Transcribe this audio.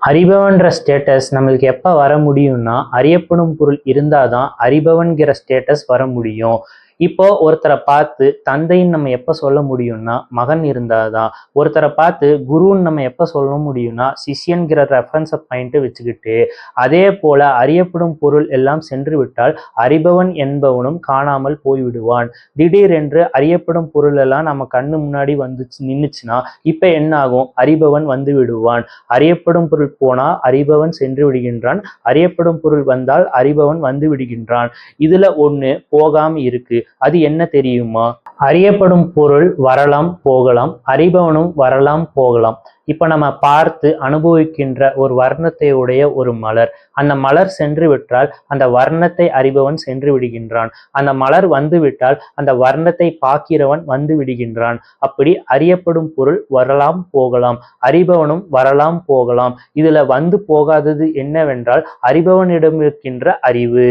அறிபவன்ற status நம்மளுக்கு எப்போ வர முடியும்னா, அறியப்படும் பொருள் இருந்தாதான் அறிபவன்கிற ஸ்டேட்டஸ் வர முடியும். இப்போ ஒருத்தரை பார்த்து தந்தைன்னு நம்ம எப்போ சொல்ல முடியும்னா, மகன் இருந்தாதான். ஒருத்தரை பார்த்து குருன்னு நம்ம எப்போ சொல்ல முடியும்னா, சிஷ்யன்கிற ரெஃபரன்ஸை பாயிண்ட் வச்சுக்கிட்டு. அதே போல அறியப்படும் பொருள் எல்லாம் சென்று விட்டால் அறிபவன் என்பவனும் காணாமல் போய்விடுவான். திடீரென்று அறியப்படும் பொருள் எல்லாம் நம்ம கண்ணு முன்னாடி வந்து நின்றுச்சுன்னா இப்ப என்ன ஆகும்? அறிபவன் வந்து விடுவான். அறியப்படும் பொருள் போனால் அறிபவன் சென்று விடுகின்றான். அறியப்படும் பொருள் வந்தால் அறிபவன் வந்து விடுகின்றான். இதுல ஒண்ணு போகாம இருக்கு. அது என்ன தெரியுமா? அறியப்படும் பொருள் வரலாம் போகலாம், அறிபவனும் வரலாம் போகலாம். இப்ப நம்ம பார்த்து அனுபவிக்கின்ற ஒரு வர்ணத்தை உடைய ஒரு மலர், அந்த மலர் சென்று விட்டால் அந்த வர்ணத்தை அறிபவன் சென்று விடுகின்றான். அந்த மலர் வந்து விட்டால் அந்த வர்ணத்தை பார்க்கிறவன் வந்து விடுகின்றான். அப்படி அறியப்படும் பொருள் வரலாம் போகலாம், அறிபவனும் வரலாம் போகலாம். இதுல வந்து போகாதது என்னவென்றால் அறிபவனிடம் இருக்கின்ற அறிவு.